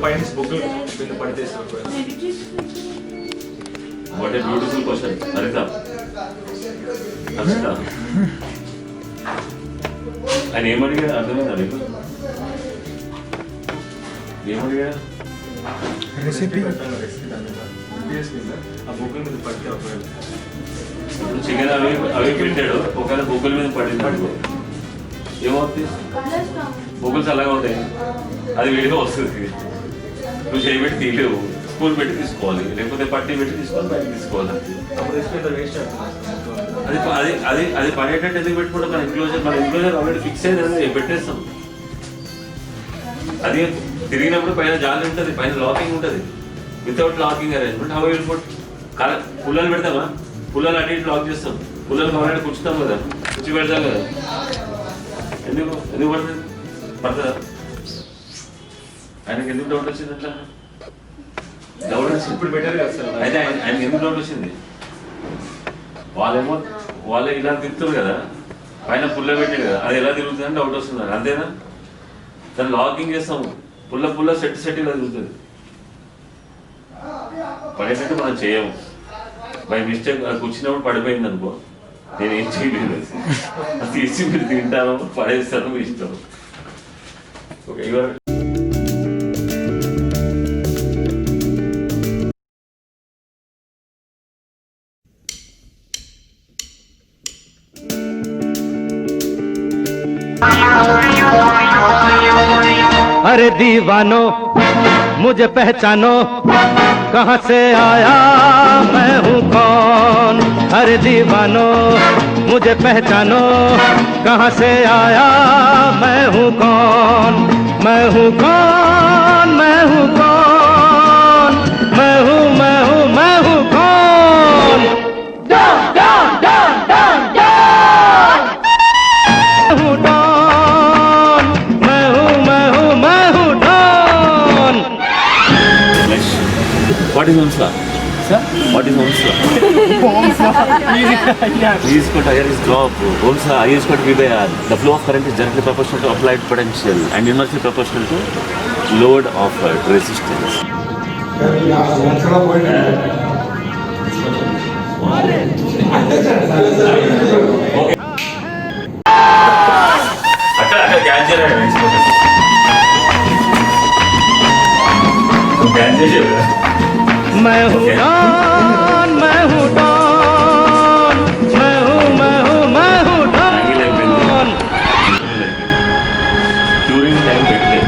పైన బుక్కులు కింద పడితేస్తారు. వాట్ ఏ బ్యూటిఫుల్ క్వశ్చన్ హరిత. హర్షిత ఆయన ఏమడిగాడు అర్థమైందా నీకు? ఏమడిగాడు? రెసిపీ ఆ బుక్కుల మీద పడితే చికెన్ అవి పెట్టాడు, ఒకవేళ బొగ్గుల మీద పడింది అనుకో ఏమవుతుంది? బొగ్గులు చల్లగా ఉంటాయి, అది వేడిగా వస్తుంది. నువ్వు చేయబెట్టి తీయలేవు, స్పూన్ పెట్టి తీసుకోవాలి, లేకపోతే పట్టి పెట్టి తీసుకొని బయట తీసుకోవాలి. అప్పుడు రెసిపీ వేస్ట్ అది అది అది అది పడేటట్టు ఎందుకు పెట్టుకుంటాం? మన ఎన్క్లోజర్ ఆల్రెడీ ఫిక్స్ అయింది, పెట్టేస్తాం. అది తిరిగినప్పుడు పైన జాలి ఉంటుంది, పైన లాకింగ్ ఉంటుంది. Without locking arrangement how will put పుల్లలు పెడతామా? పుల్లలు అన్నింటి లాక్ చేస్తాం, పుల్లలు కావాలంటే కూర్చుతాం కదా, కూర్చి పెడతాం కదా. ఎందుకు ఎందుకు పడుతుంది? పడుతుందా? ఆయనకి ఎందుకు డౌట్ వచ్చింది అట్లా? డౌట్ వచ్చింది ఇప్పుడు బెటర్ కదా సార్. అయితే ఆయనకి ఎందుకు డౌట్ వచ్చింది? వాళ్ళేమో వాళ్ళు ఇలా తిరుగుతారు కదా, పైన పుల్ల పెట్టాడు కదా, అది ఎలా తిరుగుతుందని డౌట్ వస్తుంది. అంతేనా? దాన్ని లాకింగ్ చేస్తాము, పుల్ల పుల్ల సెట్ ఇలా తిరుగుతుంది. పడేటట్టు మనం చేయము. బై మిస్టేక్ అది కూర్చున్నప్పుడు పడిపోయింది అనుకో, నేనేం చేయలేదు. అది తీసి మీరు తింటాను, పడేస్తాను, మీ ఇష్టం. ఓకే, ఇవాళ अरे दीवानो मुझे पहचानो, कहाँ से आया मैं हूँ कौन। अरे दीवानो मुझे पहचानो, कहाँ से आया मैं हूँ कौन। मैं हूँ कौन, मैं हूँ कौन, मैं हूँ मैं हूँ मैं हूँ कौन। Don Don Don Don Don, मैं हूँ डॉन, मैं हूँ मैं हूँ मैं हूँ Don. What is Omsla? Sir? What is Omsla? He is got higher his job. Omsla, I is got VBR. The flow of current is directly proportional to applied potential and inversely proportional to load offered resistance. Okay. అక్కడ cancer cancer मैं हूँ Don, मैं हूँ Don, मैं हूँ मैं हूँ मैं हूँ डॉन। ड्यूरिंग टाइम बैठे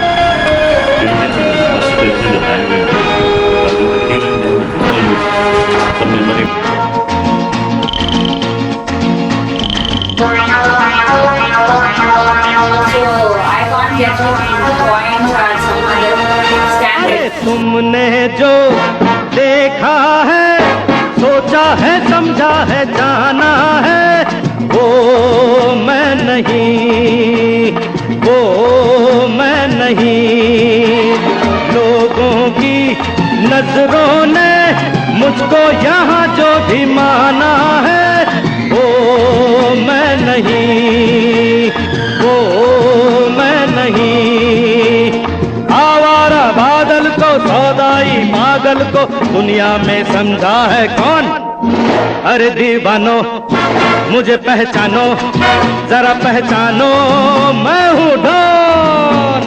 तुमने जो देखा है, सोचा है, समझा है, जाना है, वो मैं नहीं, वो मैं नहीं। लोगों की नजरों ने मुझको यहाँ जो भी माना है, वो मैं नहीं, वो मैं नहीं। आवारा बादल को, सौदाई पागल को दुनिया में समझा है कौन। अरे दीवानो मुझे पहचानो, जरा पहचानो, मैं हूँ don.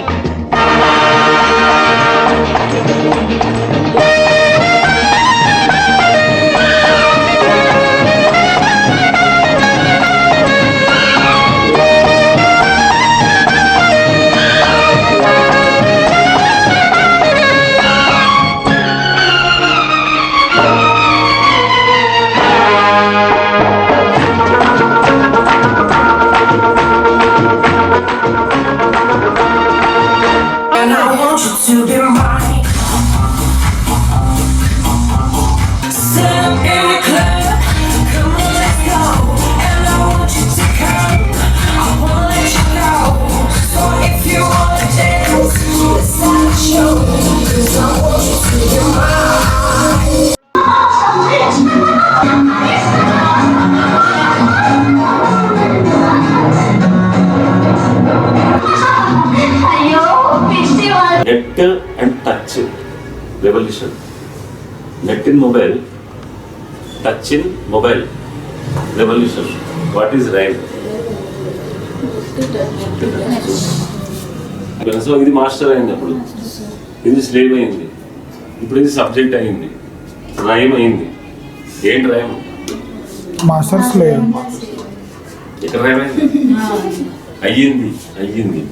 And I want you to be mine. Set up in the club, come on, let's go. And I want you to come, I wanna let you go. So if you wanna dance, let's start the show. 'Cause I want you to be mine. అయ్యో పిచ్చి వాళ్ళ net and touch revolution. Net in mobile, touch in mobile revolution. What is right? So ఇది master అయింది, అప్పుడు ఇది slave అయింది, ఇప్పుడు ఇది సబ్జెక్ట్ అయింది, రైమ్ అయింది. ఏంటి రైమ్? Master slave. ఇక్కడ రైమ్ అయింది, అయ్యింది అయ్యింది.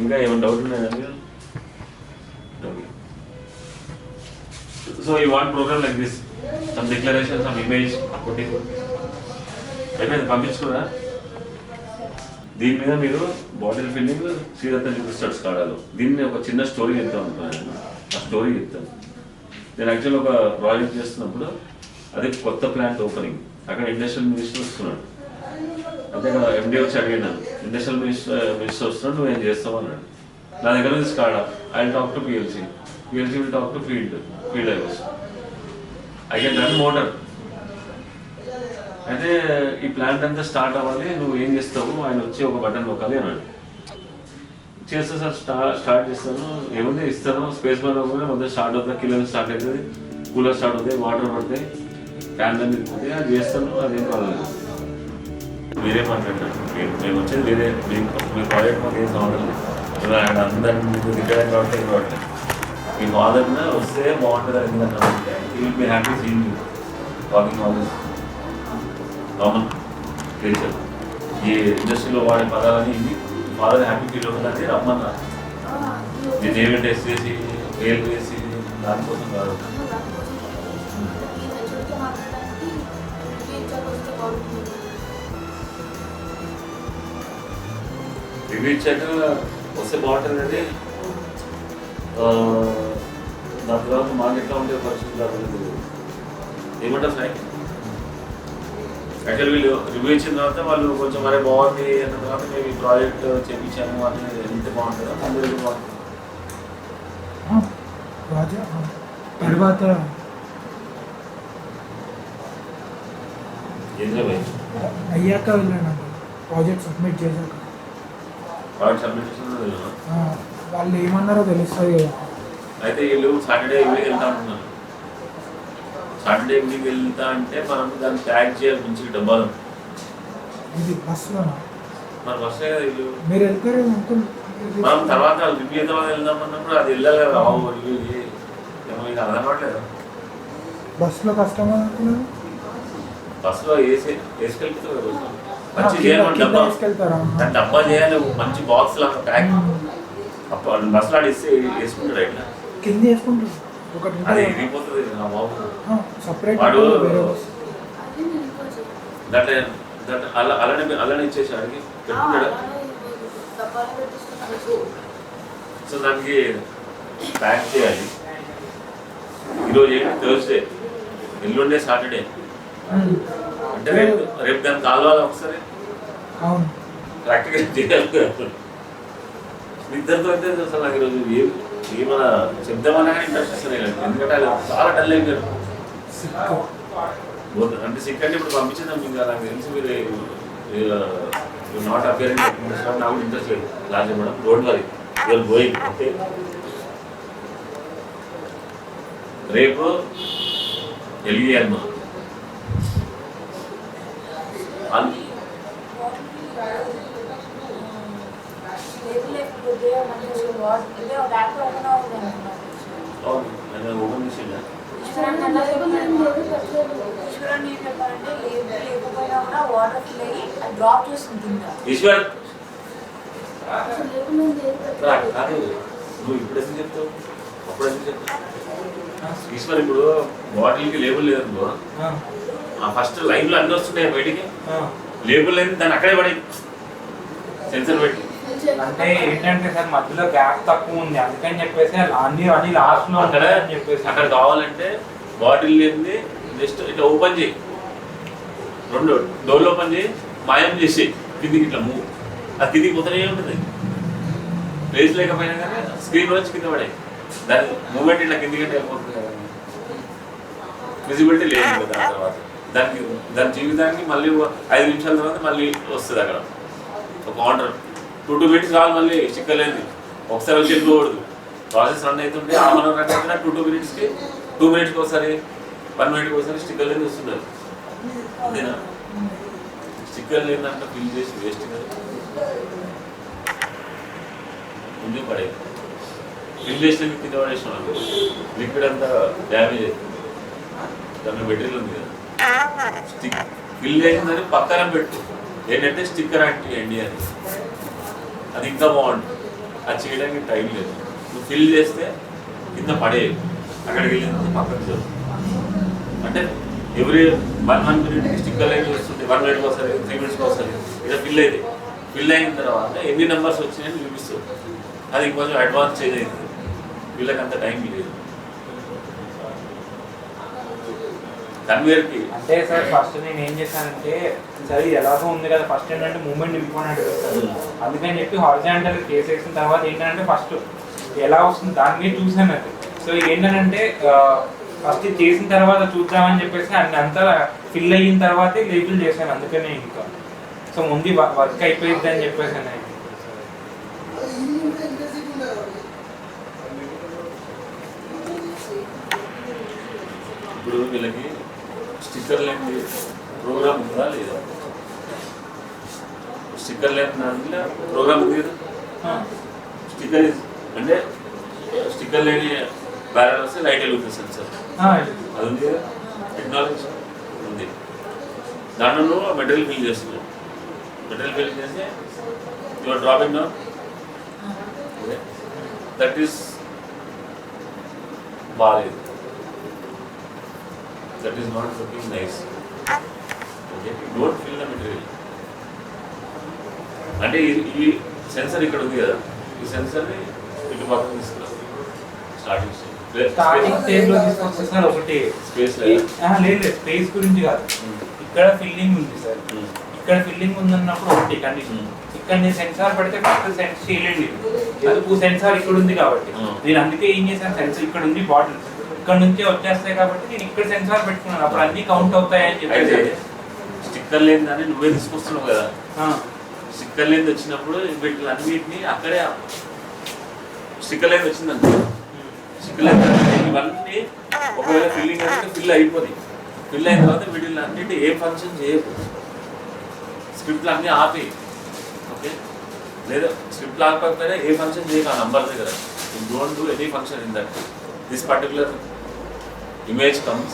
ఇంకా ఏమైనా డౌట్ ఉన్నాయా? So you want program like this, some declaration, some image putting అయిపోయింది, పంపించుకురా. దీని మీద మీరు బాటిల్ ఫిల్లింగ్ శ్రీదత్త చూపిస్తాడు స్కాడాలో. దీన్ని ఒక చిన్న స్టోరీ చెప్తాను అనుకున్నాను, ఆ స్టోరీ చెప్తాను. నేను యాక్చువల్ ఒక ప్రాజెక్ట్ చేస్తున్నప్పుడు అది కొత్త ప్లాంట్ ఓపెనింగ్, అక్కడ ఇండస్ట్రియల్ మినిస్టర్ వస్తున్నాడు. అంటే ఎండి వచ్చి అడిగినాను, ఇండస్ట్రియల్ మినిస్టర్ వస్తున్నాడు, నువ్వేం చేస్తావు అన్నాడు. నా దగ్గర నుంచి SCADA, I talk to PLC, PLC will talk to field ivers, I can run motor. అయితే ఈ ప్లాంట్ అంతా స్టార్ట్ అవ్వాలి, నువ్వు ఏం చేస్తావు? ఆయన వచ్చి ఒక బటన్ నొక్కాలి అన్నాడు. చేస్తా సార్, స్టార్ట్ చేస్తాను, ఏముంది ఇస్తాను, స్పేస్ బార్ కూడా మొదలు స్టార్ట్ అవుతుంది, కిలోమీటర్ స్టార్ట్ అవుతుంది, కూలర్ స్టార్ట్ అవుతాయి, వాటర్ పడతాయి, ఫ్యాన్ అన్ని తిరుగుతాయి, అది చేస్తాను, అదేం కాలేదు. వేరే మాట్లాడతాడు, మేము వచ్చేది వేరే, మీ ప్రాజెక్ట్ మాకు ఏం సంబంధం లేదు, ఆయన అందరినీ దిగ్గడం కాబట్టి ఏం కావట్లేదు. మీ ఫాదర్ వస్తే బాగుంటుంది ఎందుకంటే you will be happy seeing you talking all this common nature. ఈ ఇండస్ట్రీలో వాడే పదాలని ఇవి ఫాదర్ హ్యాపీ ఫీల్ అవుతుందని రమ్మన్నా. నేను ఏమి టెస్ట్ చేసి ఫెయిల్ చేసి దానికోసం కాదు. రివ్యూ ఇచ్చాక వస్తే బాగుంటుంది అంటే దాని తర్వాత మాకు ఎట్లా ఉంటే పరిస్థితి రాలేదు. ఏమంటారు సార్? యాక్చువల్ వీళ్ళు రివ్యూ ఇచ్చిన తర్వాత వాళ్ళు కొంచెం మరే బాగుంది అన్న తర్వాత మేము ఈ ప్రాజెక్ట్ చేయించాము అని ఎంత బాగుంటుందో అందరికీ బాగుంటుంది. తర్వాత అయ్యాక వెళ్ళాను, ప్రాజెక్ట్ సబ్మిట్ చేశాక. ప్రాజెక్ట్ సబ్మిట్ చేసిన వాళ్ళు ఏమన్నారో తెలుస్తుంది కదా. అయితే వీళ్ళు సాటర్డే ఈవినింగ్ వెళ్తా ఉంటున్నారు. సాటర్డే ఈవినింగ్ వెళ్తా అంటే మనం దాన్ని ప్యాక్ చేయాలి మంచిగా డబ్బాలు. ఇది బస్సులో మన బస్సే కదా వీళ్ళు. మీరు వెళ్తారు అంకుల్? మనం తర్వాత రివ్యూ అయితే వెళ్దాం అన్నప్పుడు అది వెళ్ళాలి కదా. రివ్యూ ఏమో ఇది అర్థం కావట్లేదు. బస్సులో కష్టమా అనుకున్నాను. బస్సులో వేసుకెళ్తారు కదా, మంచి చేయాలి డబ్బా, వేసుకెళ్తారా? దాని డబ్బా చేయాలి మంచి బాక్స్ లాగా ప్యాక్. అప్పుడు బస్సులో ఆడిస్తే వేసుకుంటాడు ఇట్లా కింద వేసుకుంటారు. ఒకటి అది విరిగిపోతుంది నా బాబు. సపరేట్ వాడు వేరే బస్సు. దాంట్లో అలానే ఇచ్చేసి అడిగి పెట్టుకుంటాడు. సో దానికి ప్యాక్ చేయాలి. ఈరోజు ఏంటి థర్స్డే, ఎల్లుండే సాటర్డే, అంటే రేపు దాన్ని కాలువాలి ఒకసారి అవును ప్రాక్టికల్ చేయాలి. ఇద్దరితో అయితే అసలు నాకు ఈరోజు ఏమైనా చెప్దామన్నా ఇంట్రెస్ట్ వస్తుంది. ఎందుకంటే అది చాలా డల్ అయిపోయారు. అంటే సిక్ అంటే ఇప్పుడు పంపించేద్దాం ఇంకా నాకు తెలిసి మీరు నాట్ అపియరింగ్ నాకు ఇంట్రెస్ట్ లేదు క్లాస్ ఇవ్వడం. Don't worry, you're going. Okay, రేపు ఎలియాలి మనం ఓపెన్ చేసిందా? ఈశ్వర్ కాదు, నువ్వు ఇప్పుడు ఎందుకు చెప్తావు? అప్పుడు ఎందుకు చెప్తావు? ఈశ్వర్ ఇప్పుడు బాటిల్కి లేబుల్ లేదనుకో, ఫస్ట్ లైన్ లో అన్ని వస్తున్నాయి బయటికి, లేబుల్ లేదు దాన్ని అక్కడే పడి సెన్సర్ పెట్టి. అంటే ఏంటంటే సార్ మధ్యలో గ్యాప్ తక్కువ ఉంది అందుకని చెప్పేసి అన్ని లాస్ట్ లో అక్కడ చెప్పేసి అక్కడ కావాలంటే బాటిల్ లేని జస్ట్ ఇట్లా ఓపెన్ చేయి, రెండు డోర్లు ఓపెన్ చేయి, మాయం చేసి కిందికి ఇట్లా మూవ్, అది కిందికి పోతూనే ఉంటుంది. ప్లేస్ లేకపోయినా కానీ స్క్రీన్ వచ్చి కింద పడే, దాని మూమెంట్ ఇట్లా కిందికి వెళ్ళిపోతుంది కదా, విజిబిలిటీ లేదు కదా. దాని తర్వాత దాని జీవితానికి మళ్ళీ 5 నిమిషాల తర్వాత మళ్ళీ వస్తుంది అక్కడ ఒక ఆర్డర్. 2 minutes కావాలి, మళ్ళీ చిక్కలేదు ఒకసారి వచ్చి వెళ్ళిపోకూడదు. ప్రాసెస్ రన్ అవుతుంటే హాఫ్ అన్ అవర్ రన్ అవుతున్నా 2 minutesకి 2 minutesకి ఒకసారి 1 minutకి ఒకసారి స్టిక్కర్ లేని వస్తున్నారు. అంతేనా? స్టిక్కర్ లేదంటే ఫిల్ చేసి వేస్ట్ కదా, ముందు పడేది. ఫిల్ చేసిన కింద పడేసిన లిక్విడ్ అంతా డ్యామేజ్ అవుతుంది. దాంట్లో మెటీరియల్ ఉంది కదా, ఫిల్ చేసిందని పక్కన పెట్టు. ఏంటంటే స్టిక్కర్ అంటియండి అని, అది ఇంకా బాగుంటుంది. అది చేయడానికి టైం లేదు. నువ్వు ఫిల్ చేస్తే కింద పడేయదు, అక్కడికి వెళ్ళింది పక్కకి చదువు. అంటే ఎవ్రీ 1 minute స్టిక్కర్ లైన్ వస్తుంది. 1 minute వస్తుంది, 3 minutes వస్తుంది. ఇలా ఫిల్ అయితే ఫిల్ అయిన తర్వాత ఎన్ని నెంబర్స్ వచ్చినాయని చూపిస్తుంది. అది ఇంకొంచెం అడ్వాన్స్ చేంజ్ అవుతుంది. వీళ్ళకి అంత టైం లేదు. కన్వేర్కి అంటే సార్ ఫస్ట్ నేను ఏం చేశానంటే, సరే ఎలాగో ఉంది కదా, ఫస్ట్ ఏంటంటే మూమెంట్ ఇంపార్టెంట్ కదా, అందుకని చెప్పి హారిజాంటల్ కేసు వేసిన తర్వాత ఏంటంటే ఫస్ట్ ఎలా వస్తుంది దాని మీద చూసాను అది. సో ఏంటంటే ఫస్ట్ చేసిన తర్వాత చూద్దామని చెప్పేసి అన్ని అంతా ఫిల్ అయిన తర్వాతే లేబుల్ చేశాను. అందుకనే ఇంకా సో ముందు వర్క్ అయిపోయింది అని చెప్పేసి అని. ఇప్పుడు వీళ్ళకి స్టిక్కర్ లేని ప్రోగ్రామ్ ఉందా లేదా? స్టిక్కర్ లేని దాంట్లో ప్రోగ్రామ్ ఉంది కదా. స్టిక్కర్ అంటే స్టిక్కర్ లేని బ్యారల్ వస్తే లైట్ వెలుగుతుంది సెన్సర్, అది ఉంది కదా. టెక్నాలజీ ఉంది. దాంట్లో మెటీరియల్ ఫిల్ చేస్తున్నాం. మెటీరియల్ ఫిల్ చేస్తే your dropping down, that is బాగాలేదు. That is not looking nice. Okay, don't fill the material. అంటే ఈ సెన్సర్ ఇక్కడ ఉంది కదా, ఈ సెన్సర్ని ఇటు పక్కన తీసుకురా. స్టార్టింగ్ స్టేజ్ లో తీసుకొస్తే సార్ ఒకటి స్పేస్ లేదు, స్పేస్ గురించి కాదు. ఇక్కడ ఫిల్లింగ్ ఉంది సార్, ఇక్కడ ఫిల్లింగ్ ఉందన్నప్పుడు ఒకటి కండిషన్. ఇక్కడ నేను సెన్సార్ పెడితే ఫస్ట్ సెన్స్ చేయలేండి, అది సెన్సార్ ఇక్కడ ఉంది కాబట్టి నేను అందుకే ఏం చేశాను, సెన్సార్ ఇక్కడ ఉంది, బాటిల్ ఇక్కడ నుంచి వచ్చేస్తాయి కాబట్టి నేను ఇక్కడ సెన్సార్ పెట్టుకున్నాను. అప్పుడు అన్ని కౌంట్ అవుతాయని చెప్పి. స్టిక్కర్ లేదని నువ్వే తీసుకొస్తున్నావు కదా, స్టిక్కర్ లేని వచ్చినప్పుడు వీటిని అన్నిటిని అక్కడే స్టిక్కర్ లేని వచ్చిందంటే స్టిక్కర్ లేని ఇవన్నీ ఒకవేళ ఫిల్లింగ్ అంటే ఫిల్ అయిపోయి, ఫిల్ అయిన తర్వాత వీటిని అన్నిటి ఏ ఫంక్షన్ చేయకు, స్క్రిప్ట్లు అన్నీ ఆపి. ఓకే, లేదా స్క్రిప్ట్లు ఆపకపోయినా ఏ ఫంక్షన్ చేయకు ఆ నంబర్ దగ్గర. You don't do any function in that. This particular image comes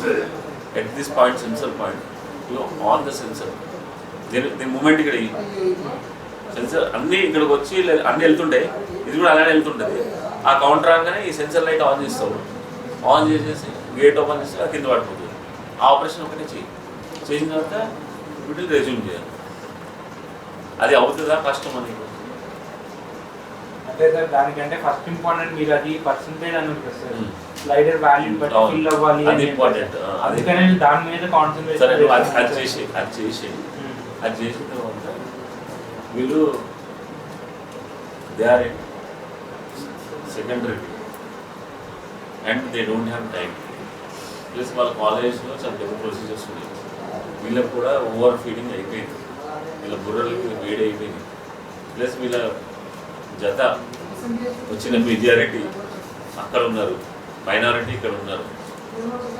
at this point, sensor point. You on the sensor. The moment ఇక్కడ సెన్సర్ అన్నీ ఇక్కడికి వచ్చి అన్నీ వెళ్తుంటాయి, ఇది కూడా అలానే వెళ్తుంటుంది. ఆ కౌంటర్ రాగానే ఈ సెన్సర్ లైట్ ఆన్ చేస్తావు. ఆన్ చేసేసి గేట్ ఓపెన్ చేస్తే అది కింద పడిపోతుంది. ఆ ఆపరేషన్ ఒకటే చేసిన తర్వాత వీటిని రెజ్యూమ్ చేయాలి. అది అవుతుందా కష్టం అని. అంటే సార్ దానికంటే ఫస్ట్ ఇంపార్టెంట్ మీరు అది పర్సెంటేజ్ అని ఉంటుంది సార్, స్లైడర్ వాల్యూ బట్టి ఫిల్ అవ్వాలి, అది ఇంపార్టెంట్. అందుకనే దాని మీద కాన్సంట్రేట్. సరే అది చేసిన తర్వాత వీళ్ళు they are in secondary and they don't have time. Plus వాళ్ళ కాలేజ్లో చాలా పెద్ద ప్రొసీజర్స్ ఉన్నాయి. వీళ్ళకి కూడా ఓవర్ ఫీడింగ్ అయిపోయింది, వీళ్ళ బుర్రలకి వేడి అయిపోయింది. ప్లస్ వీళ్ళ జత వచ్చిన మెజారిటీ అక్కడ ఉన్నారు, మైనారిటీ ఇక్కడ ఉన్నారు.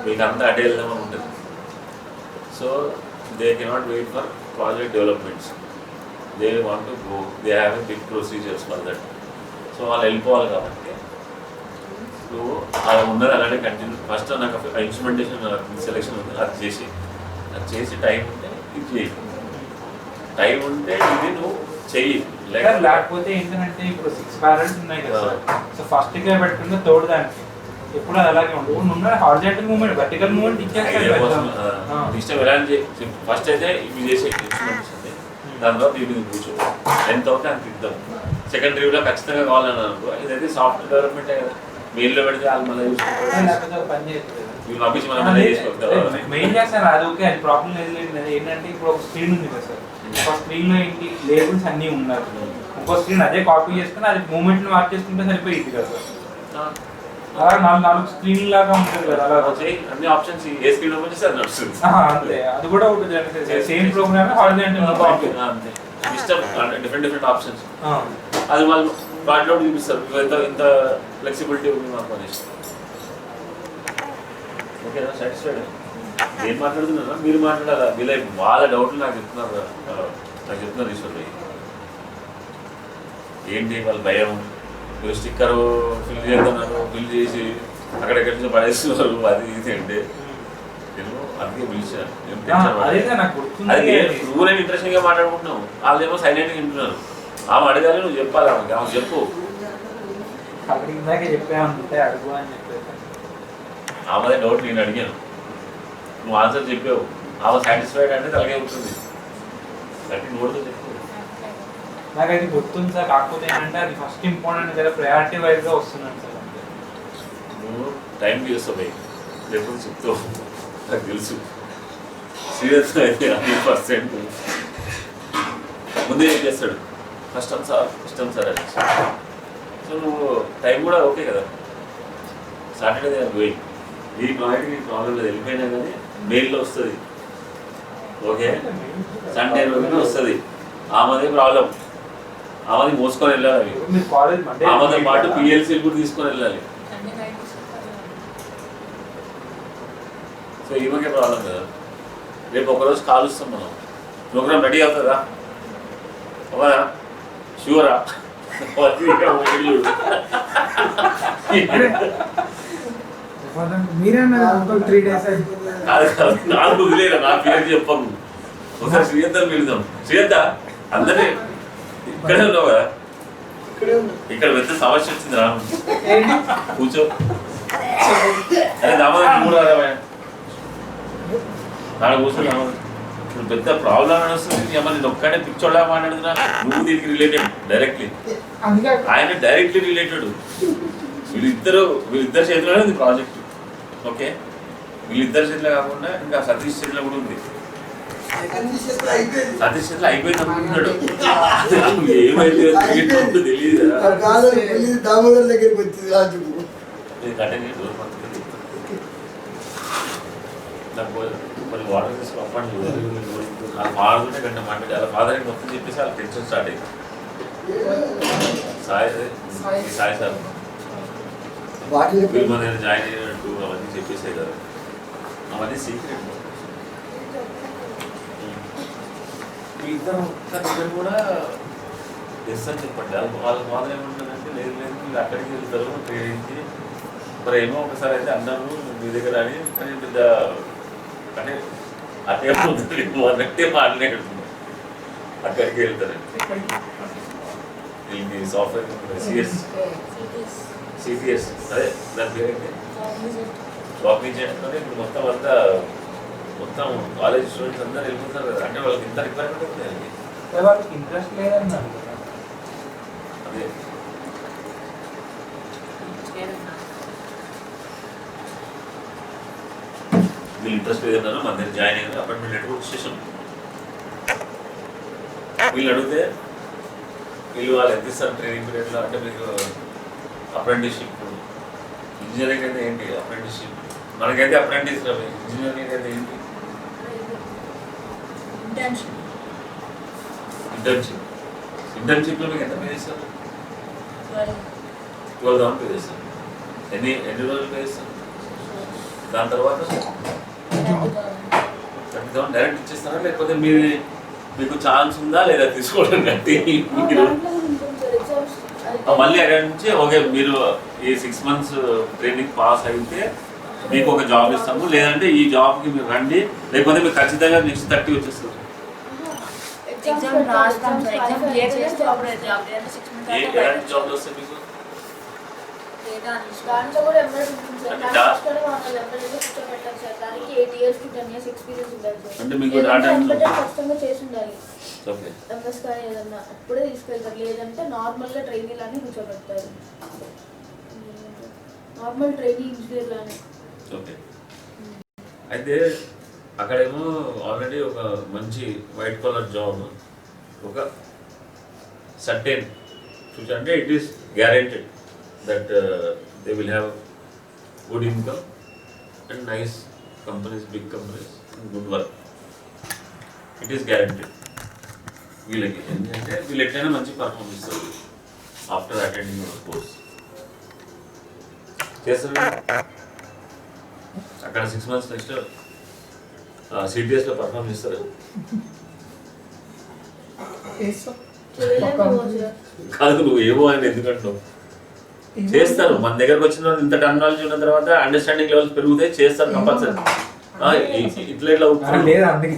వీళ్ళకి అంతా అటే వెళ్దామని ఉంటుంది. So they cannot wait for project developments. They want to go, they have a big procedures for that. సో వాళ్ళు వెళ్ళిపోవాలి కాబట్టి నువ్వు అలా ఉన్నది అలాగే కంటిన్యూ. ఫస్ట్ నాకు ఇన్స్ట్రుమెంటేషన్ సెలెక్షన్ ఉంది, అది చేసి టైం ఉంటే ఇది చేయి, టైం ఉంటే ఇది నువ్వు చెయ్యి. లేకపోతే ఏంటంటే ఇప్పుడు 6 barrels ఉన్నాయి కదా సార్, సో ఫస్ట్ గా పెట్టుకుంటే తోడు దానికి ఎప్పుడు అది అలాగే ఉంటుంది. ఉన్న హారిజాంటల్ మూవ్మెంట్, వర్టికల్ మూవ్మెంట్ ఇచ్చేస్తారు. ఇష్టం ఎలా ఫస్ట్ అయితే ఇవి చేసే ఇన్స్ట్రుమెంట్స్ ఉంది, దాని తర్వాత ఇది కూర్చో ఎంత అవుతే అంత ఇద్దాం. సెకండ్ రివ్యూలో ఖచ్చితంగా కావాలని అనుకో. ఇదైతే సాఫ్ట్ డెవలప్మెంట్ కదా, మెయిన్లో పెడితే వాళ్ళు మళ్ళీ పంపించి మనం మళ్ళీ చేసుకోవాలి. మెయిన్ చేస్తాను అది ఓకే, అది ప్రాబ్లం లేదు. ఏంటంటే ఇప్పుడు ఒక స్క్రీన్ ఉంది కదా సార్, ఒక స్క్రీన్ లో ఏంటి లేబుల్స్ అన్నీ ఉన్నారు, ఇంకో స్క్రీన్ అదే కాపీ చేసుకుని అది మూమెంట్ ని మార్క్ చేసుకుంటే సరిపోయింది కదా సార్. అలా 4 స్క్రీన్ లాగా ఉంటుంది కదా, అలా అన్ని ఆప్షన్స్ ఏ స్క్రీన్ ఓపెన్ చేస్తే అది నడుస్తుంది. అంతే, అది కూడా ఉంటుంది. సేమ్ ప్రోగ్రామ్ హారిజాంటల్ అంతే, ఇష్టం డిఫరెంట్ ఆప్షన్స్. అది వాళ్ళు వాటిలో చూపిస్తారు ఇంత ఫ్లెక్సిబిలిటీ ఉంది మాకు అనేసి. ఓకేనా, సాటిస్ఫైడ్? నేను మాట్లాడుతున్నా, మీరు మాట్లాడాలా? వీళ్ళ వాళ్ళ డౌట్లు నాకు చెప్తున్నారు, నాకు చెప్తున్నారు ఈశ్వర్ భాయ్. ఏంటి వాళ్ళ భయం, మీరు స్టిక్కర్ ఫిల్ చేస్తున్నారు, ఫిల్ చేసి అక్కడెక్కడి నుంచి పడేస్తున్నారు, అది ఇది అంటే నేను అందుకే పిలిచాను. అది నువ్వు నేను ఇంట్రెస్టింగ్గా మాట్లాడుకుంటున్నావు, వాళ్ళు ఏమో సైలెంట్గా వింటున్నారు. ఆమె అడగాలి, నువ్వు చెప్పాలి ఆమెకి, ఆమె చెప్పు. అడుగు అని చెప్పేసి ఆమెదే డౌట్ నేను అడిగాను, నువ్వు ఆన్సర్ చెప్పావు. ఆమె సాటిస్ఫైడ్ అంటే అలాగే ఉంటుంది. గట్టి నోటితో చెప్పు. నాకు అది గుర్తుంది సార్, కాకపోతే ఏంటంటే అది ఫస్ట్ ఇంపార్టెంట్ కదా, ప్రయారిటీ వైజ్గా వస్తున్నాను సార్. నువ్వు టైం చేస్తావు భయ్, లేకపోతే చెప్తావు, నాకు తెలుసు. సీరియస్ అయితే 100% ముందే ఏం చేస్తాడు, కష్టం సార్ అని. సో నువ్వు టైం కూడా ఓకే కదా, సాటర్డే పోయి ఈ ప్రాజెక్ట్కి ప్రాబ్లం లేదు, వెళ్ళిపోయినా కానీ మెయిల్లో వస్తుంది. ఓకే, సండే రోజున వస్తుంది. ఆమెదే ప్రాబ్లం, ఆమెది మోసుకొని వెళ్ళాలి. అవి ఆమెతో పాటు పిఎల్సీలు కూడా తీసుకొని వెళ్ళాలి. సో ఈమెకే ప్రాబ్లం కదా. రేపు ఒకరోజు కాలుస్తాం మనం, ప్రోగ్రామ్ రెడీ అవుతుందా? అవునా? షూరా? మీరేనా 3 days నాకు వదిలేరా, నా పేరు చెప్పను. ఒకసారి శ్రీయంతని పిలుద్దాం. శ్రీయంత అందరినీ ఇక్కడే ఉన్నావు కదా, ఇక్కడ పెద్ద సమస్య వచ్చింది, రా కూర్చో. అదే దామోదర్ కూడా నాడు కూర్చో. దామోదర్ ఇప్పుడు పెద్ద ప్రాబ్లం అని వస్తుంది. నేను ఒక్కడే పిచ్చోళ్ళ మాట్లాడుతున్నా, నువ్వు దీనికి రిలేటెడ్ డైరెక్ట్లీ, ఆయన డైరెక్ట్లీ రిలేటెడ్. వీళ్ళిద్దరు చేతిలోనే ఉంది ప్రాజెక్ట్. ఓకే, వీళ్ళిద్దరి చేతిలో కాకుండా ఇంకా సతీష్ చేతిలో కూడా ఉంది. సతీష్ చేతిలో అయిపోయింది అనుకుంటున్నాడు, ఏమైతే తెలియదు కదా. దామోదర్ దగ్గరికి వచ్చింది రాజు. మరి వాటర్ తీసుకుని అప్పండి అలా మాడుతుంటే గంట మాట్లాడి అలా ఫాదర్ మొత్తం చెప్పేసి వాళ్ళ టెన్షన్ స్టార్ట్ అయింది. సాయి సార్ వీళ్ళు మన జాయిన్ అయినట్టు అవన్నీ చెప్పేసాయి కదా, అవన్నీ సీక్రెట్. ఇద్దరు కూడా ఎస్ అని చెప్పండి. వాళ్ళ ఫాదర్ ఏమంటారంటే లేదు లేదు వీళ్ళు అక్కడికి వెళ్తారు ట్రైనింగ్కి, మరి ఏమో ఒకసారి అయితే అన్నాను మీ దగ్గర అని, కానీ పెద్ద అంటే అదే అన్నట్టే మాట్లాడు. అక్కడికి వెళ్తారండి దీనికి సాఫ్ట్వేర్ సిటిఎస్ అదే దాని పేరేంటి షాపింగ్ చేయడంతో ఇప్పుడు మొత్తం అంతా మొత్తం కాలేజ్ స్టూడెంట్స్ అందరూ వెళ్ళిపోతారు కదా, అంటే వాళ్ళకి ఇంత రిక్వైర్మెంట్ ఉంది అండి. వాళ్ళకి ఇంట్రెస్ట్ లేదన్నారు కదా. అదే వీళ్ళు ఇంట్రెస్ట్ లేదన్నారు, మన దగ్గర జాయిన్ అయ్యారు. అపాయింట్మెంట్ లెటర్ కూడా ఇచ్చేసాం. వీళ్ళు అడిగితే వీళ్ళు వాళ్ళు ఎంత ఇస్తారు ట్రైనింగ్ పీరియడ్లో అంటే మీకు అప్రెంటిస్షిప్. ఇంజనీరింగ్ అయితే ఏంటి అప్రెంటిస్షిప్, మనకైతే అప్రెంటిస్ రవి. ఇంజనీరింగ్ అయితే ఏంటి ఇంటర్న్షిప్లో మీకు ఎంత పే చేస్తారు? 12,000 పే చేస్తారు. ఎన్ని రోజులు పే చేస్తారు? దాని తర్వాత 30,000 డైరెక్ట్ ఇచ్చేస్తారా, లేకపోతే మీకు ఛాన్స్ ఉందా లేదా తీసుకోవడం కట్టి మీరు మళ్ళీ అక్కడి నుంచి ఓకే మీరు ఈ 6 months ట్రైనింగ్ పాస్ అయితే మీకు ఒక జాబ్ ఇస్తాము, లేదంటే ఈ జాబ్కి మీరు రండి, లేకపోతే మీకు ఖచ్చితంగా నెక్స్ట్ 30 వచ్చేస్తారు. ఎలాంటి జాబ్లు వస్తాయి మీకు? దాంట్లో కూడా ఎంబెడెడ్ ఉంటుంది సార్. దాంట్లో కూర్చోబెట్టాలి సార్. దానికి 8 years to 10 years ఎక్స్పీరియన్స్ ఉండాలి సార్. అంటే మీకు డాటా ఎంబెడెడ్ కష్టంగా చేసి ఉండాలి. ఓకే, ఎంఎస్ కానీ ఏదన్నా అప్పుడే తీసుకెళ్తారు, లేదంటే నార్మల్గా ట్రైనింగ్ లానే కూర్చోబెడతారు. నార్మల్ ట్రైనింగ్ ఇంజనీర్ లానే. ఓకే, అయితే అక్కడేమో ఆల్రెడీ ఒక మంచి వైట్ కాలర్ జాబ్, ఒక సర్టెన్ ఫ్యూచర్, అంటే it is guaranteed that they will have good income and nice companies, big companies, good work. It is guaranteed వీళ్ళకి. ఎందుకంటే వీళ్ళు ఎట్లయినా మంచి పర్ఫార్మ్ ఇస్తారు. ఆఫ్టర్ అటెండింగ్ యువర్ కోర్స్ చేస్తారు అక్కడ 6 months నెక్స్ట్ సిటిఎస్లో పర్ఫామ్ చేస్తారు. కాదు నువ్వు ఏమో అని ఎందుకంటావు, చేస్తారు. మన దగ్గరకు వచ్చిన ఇంత టెక్నాలజీ ఉన్న తర్వాత అండర్స్టాండింగ్ లెవెల్స్ పెరుగుతాయి, చేస్తారు కంపల్సరీ. ఇట్లా ఇట్లా లేదు అందుకే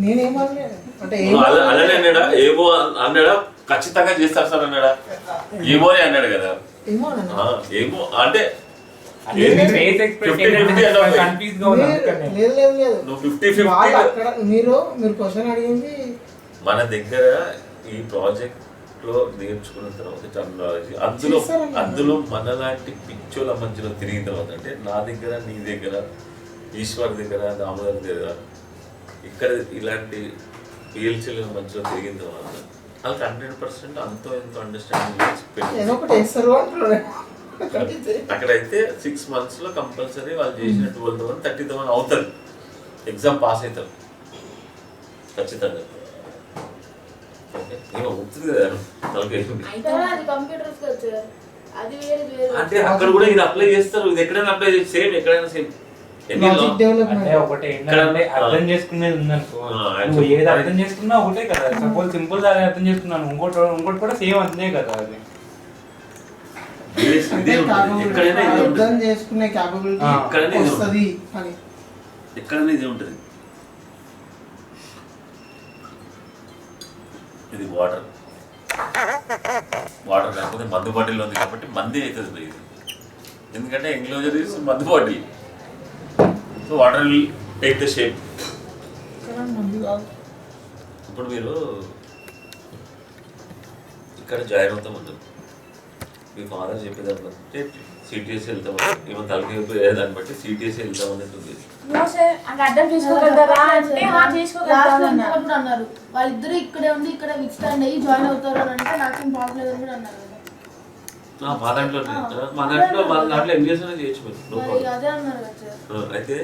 నేనేమన్నా అంటే అలానే అన్నాడా, ఏమో అన్నాడా, ఖచ్చితంగా చేస్తారు సార్ అన్నాడా, ఏమో అని అన్నాడు కదా. ఏమో ఏమో అంటే కన్ఫ్యూజ్ గా ఉంది అందుకనే. లేదు లేదు లేదు నువ్వు 50-50 వాళ్ళు అక్కడ మీరు క్వశ్చన్ అడిగింది మన దగ్గర ఈ ప్రాజెక్ట్ లో నేర్చుకున్న తర్వాత టెక్నాలజీ అందులో మనలాంటి పిచ్చోల మధ్యలో తిరిగిన తర్వాత, అంటే నా దగ్గర, నీ దగ్గర, ఈశ్వర్ దగ్గర, దామోదర్ దగ్గర, ఇక్కడ ఇలాంటి పిఎల్సీల మధ్యలో తిరిగిన తర్వాత వాళ్ళకి 100% అంతో ఎంతో అండర్స్టాండింగ్ ఏదో ఒకటి వేస్తారు అంటున్నారు. అక్కడైతే 6 months లో కంపల్సరీ వాళ్ళు చేసిన 12,000 30,000 అవుతారు, ఎగ్జామ్ పాస్ అవుతారు ఖచ్చితంగా. అంటే అక్కడ కూడా ఇది అప్లై చేస్తారు, ఇది ఎక్కడైనా అప్లై చేసి సేమ్, ఎక్కడైనా సేమ్. అంటే ఒకటి ఏంటంటే అర్థం చేసుకునేది ఉందనుకో, నువ్వు ఏది అర్థం చేసుకున్నా ఒకటే కదా. సపోజ్ సింపుల్ అది అర్థం చేసుకున్నాను, ఇంకోటి కూడా సేమ్ అంతే కదా. అది అర్థం చేసుకునే క్యాపబిలిటీ వస్తుంది అని ఎక్కడైనా ఇదే ఉంటుంది. ఇది వాటర్ కాకపోతే మందు బాటిల్ ఉంది కాబట్టి మంది అవుతుంది ఇది, ఎందుకంటే ఎంక్లోజర్ ఇస్ మందు bottle. So water will take the shape. ఇప్పుడు మీరు ఇక్కడ జాయిన్ అవుతామన్నారు, మీ ఫాదర్ చెప్పేదాన్ని బట్టి సిటిఎస్ వెళ్తామని, ఏమో తలకి దాన్ని బట్టి సిటిఎస్ వెళ్తామన్నట్టుంది. అన్నారు వాళ్ళిద్దరు ఇక్కడే ఉండి ఇక్కడ విచ్స్టాండ్ అయ్యి జాయిన్ అవుతారు అని అంటే నాకేం ప్రాబ్లం లేదని కూడా అన్నారు. మా దాంట్లో ఏం చేసినా చేయొచ్చు మీరు. అదే అన్నారు కదా. అయితే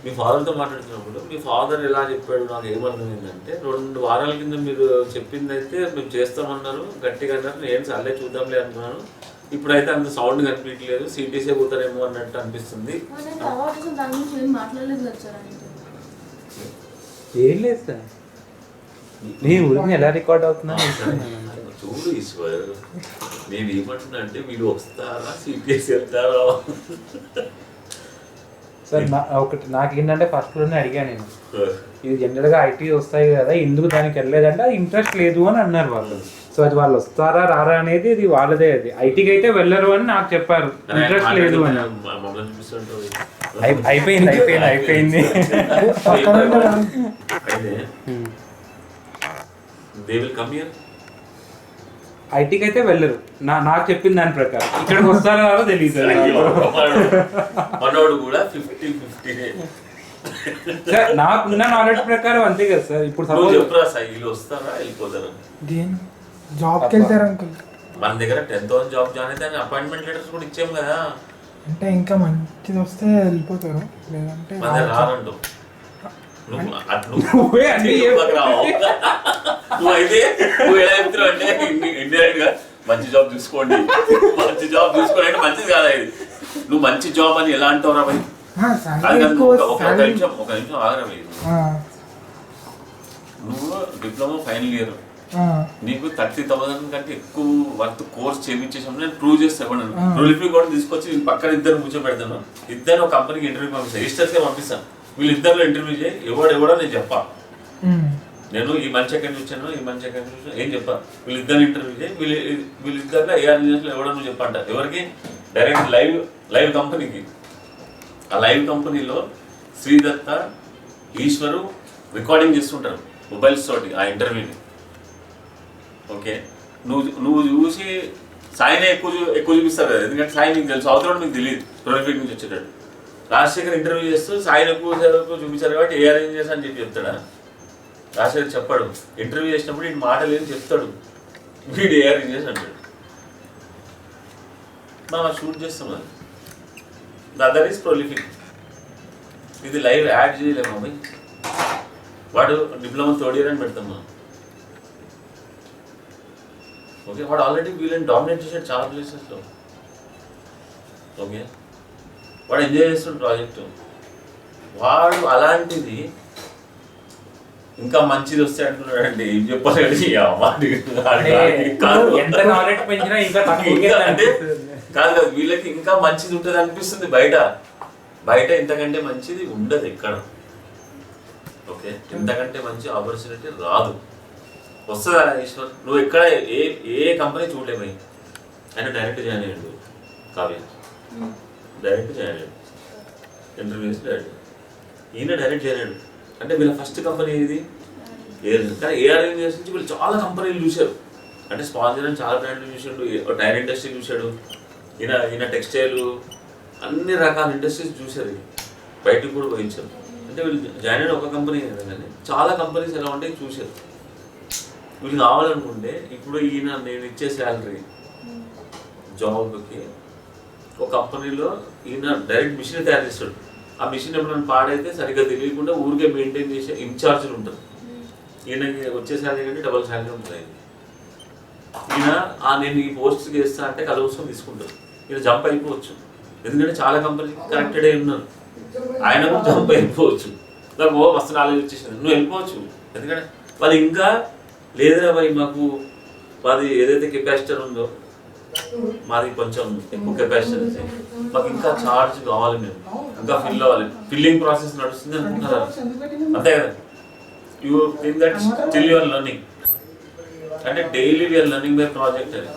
మీ ఫాదర్తో మాట్లాడుతున్నప్పుడు మీ ఫాదర్ ఎలా చెప్పాడు నాకు ఏమర్థమైందంటే, 2 వారాల కింద మీరు చెప్పింది అయితే మేము చేస్తామన్నారు, గట్టిగా అన్నారు, నేను సర్లే చూద్దాంలే అనుకున్నాను, ఇప్పుడైతే అంత సౌండ్ కనిపించలేదు, సిటీసే పోతారేమో అన్నట్టు అనిపిస్తుంది. ఏం లేదు సార్, నీ ఊరికి ఎలా రికార్డ్ అవుతున్నా చూడు ఈశ్వర్, నేను ఏమంటున్నా అంటే వీళ్ళు వస్తారా సిటీఎస్ వెళ్తారా సార్. ఒకటి నాకేంటంటే ఫస్ట్ లోనే అడిగా నేను, ఇది జనరల్గా ఐటీ వస్తాయి కదా, ఎందుకు దానికి వెళ్ళలేదంటే అది ఇంట్రెస్ట్ లేదు అని అన్నారు వాళ్ళు. సో అది వాళ్ళు వస్తారా రారా అనేది ఇది వాళ్ళదే, అది ఐటీకి అయితే వెళ్ళరు అని నాకు చెప్పారు, ఇంట్రెస్ట్ లేదు అని. అయిపోయింది. ఐటీకి అయితే వెళ్ళరు నాకు చెప్పిన దాని ప్రకారం, ఇక్కడికి వస్తారో రారో తెలియదు. మనోడు కూడా 50-50 సార్ నాకున్న నాలెడ్జ్ ప్రకారం అంతే కదా సార్. ఇప్పుడు వస్తారా వెళ్ళిపోతారా, జాబ్కి వెళ్తారు అంకుల్. మన దగ్గర 10,000 జాబ్ జాయిన్ అయితే అపాయింట్మెంట్ లెటర్స్ కూడా ఇచ్చాం కదా. అంటే ఇంకా మంచిది వస్తే వెళ్ళిపోతారు, లేదంటే రారండు. ఇండైరెక్ట్ గా మంచి జాబ్ చూసుకోండి, మంచి జాబ్ చూసుకోండి అంటే మంచిది కాదా ఇది. నువ్వు మంచి జాబ్ అని ఎలా అంటావురా భయ్? ఒక నిమిషం ఆగరా భయ్. నువ్వు డిప్లొమా ఫైనల్ ఇయర్, నీకు 30,000 కంటే ఎక్కువ వర్త్ కోర్స్ చేయించేసాము, నేను ప్రూవ్ చేస్తే ప్రొలిఫిక్ కూడా తీసుకొచ్చి పక్కన ఇద్దరు కూర్చోబెడతాను, ఇద్దరు ఒక కంపెనీకి ఇంటర్వ్యూ పంపిస్తాను, రిజిస్టర్స్ గా పంపిస్తాను, వీళ్ళిద్దరిలో ఇంటర్వ్యూ చేయి, ఎవడో నేను చెప్పా, నేను ఈ మంచి ఎక్కడి నుంచి వచ్చాను, ఈ మంచి ఎక్కడి నుంచి వచ్చాను ఏం చెప్పా, వీళ్ళిద్దరు ఇంటర్వ్యూ చేయి, వీళ్ళిద్దరిలో ఏఆర్ ఇంజనీర్స్లో ఎవడో నువ్వు చెప్పంట. ఎవరికి? డైరెక్ట్ లైవ్ కంపెనీకి. ఆ లైవ్ కంపెనీలో శ్రీదత్త, ఈశ్వరు రికార్డింగ్ చేస్తుంటారు మొబైల్స్ తోటి ఆ ఇంటర్వ్యూని. ఓకే, నువ్వు చూసి సాయినే ఎక్కువ చూపిస్తారు కదా, ఎందుకంటే సాయి నీకు తెలుసు, అవతల మీకు తెలియదు ప్రొలిఫిక్ నుంచి వచ్చేటట్టు. రాజశేఖర్ ఇంటర్వ్యూ చేస్తూ సాయిని ఎక్కువ చూపించారు కాబట్టి ఏఆర్ ఇంజనీర్స్ అని చెప్పి చెప్తాడా? రాజశేఖర్ చెప్పాడు, ఇంటర్వ్యూ చేసినప్పుడు ఈ మాటలు ఏం చెప్తాడు, వీడు ఏఆర్ ఇంజనీర్స్ అంటాడు. మనం షూట్ చేస్తాం అది. The other is prolific. ఇది లైవ్ యాడ్ చేయలేము అమ్మాయి, వాడు డిప్లొమా 3rd year అని పెడతాం మనం. ఓకే, వాడు ఆల్రెడీ వీళ్ళని డామినేట్ చేసాడు చాలా ప్లేసెస్లో. ఓకే, వాడు ఎంజాయ్ చేస్తున్న ప్రాజెక్టు. వాడు అలాంటిది ఇంకా మంచిది వస్తే అంటున్నాడు అంటే ఏం చెప్పాలి కాదు. ఎంత నాలెడ్జ్ పెంచినా ఇంకా తక్కువ అంటే కాదు కాదు, వీళ్ళకి ఇంకా మంచిది ఉంటుంది అనిపిస్తుంది బయట. బయట ఇంతకంటే మంచిది ఉండదు ఎక్కడ. ఓకే, ఇంతకంటే మంచి ఆపర్చునిటీ రాదు. వస్తుందా ఈశ్వర్? నువ్వు ఎక్కడ ఏ కంపెనీ చూడలేము. ఆయన డైరెక్ట్ జాయిన్ అయ్యాడు కావ్య, డైరెక్ట్ జాయిన్ అయ్యాడు, ఇంటర్వ్యూస్ డైరెక్ట్. ఈయన డైరెక్ట్ జాయిన్ అయ్యాడు అంటే వీళ్ళ ఫస్ట్ కంపెనీ ఇది ఏది. కానీ ఏఆర్ఎస్ నుంచి వీళ్ళు చాలా కంపెనీలు చూశారు. అంటే స్పాన్సర్ అని చాలా బ్రాండ్లు చూసాడు, టైర్ ఇండస్ట్రీ చూశాడు, ఈయన టెక్స్టైల్, అన్ని రకాల ఇండస్ట్రీస్ చూశారు. బయటకు కూడా పోయించారు. అంటే వీళ్ళు జాయిన్ అయిన ఒక కంపెనీ కదా, కానీ చాలా కంపెనీస్ ఎలా ఉంటాయి చూశారు. వీళ్ళు కావాలనుకుంటే ఇప్పుడు ఈయన నేను ఇచ్చే శాలరీ జాబ్కి ఒక కంపెనీలో ఈయన డైరెక్ట్ మిషన్ తయారు చేస్తాడు. ఆ మిషన్ ఎప్పుడైనా పాడైతే సరిగ్గా తెలియకుండా ఊరికే మెయింటైన్ చేసే ఇన్ఛార్జ్లు ఉంటారు. ఈయనకి వచ్చే శాలరీ కంటే డబల్ శాలరీ ఉంటుంది. ఈయన నేను ఈ పోస్ట్కి వేస్తా అంటే కలవసం తీసుకుంటారు. ఈయన జంప్ అయిపోవచ్చు, ఎందుకంటే చాలా కంపెనీకి కనెక్టెడ్ అయి ఉన్నారు. ఆయన కూడా జంప్ అయిపోవచ్చు. నాకు మస్తు నాలెడ్జ్ వచ్చేసింది, నువ్వు వెళ్ళిపోవచ్చు. ఎందుకంటే వాళ్ళు ఇంకా లేదురా భయ్, మాకు మాది ఏదైతే కెపాసిటర్ ఉందో మాది కొంచెం ఎక్కువ కెపాసిటీ, మాకు ఇంకా ఛార్జ్ కావాలి, మేము ఇంకా ఫిల్ అవ్వాలి, ఫిల్లింగ్ ప్రాసెస్ నడుస్తుంది అనుకుంటున్నారు. అంతే కదా, you think that still your learning. అంటే daily we are learning by project. అది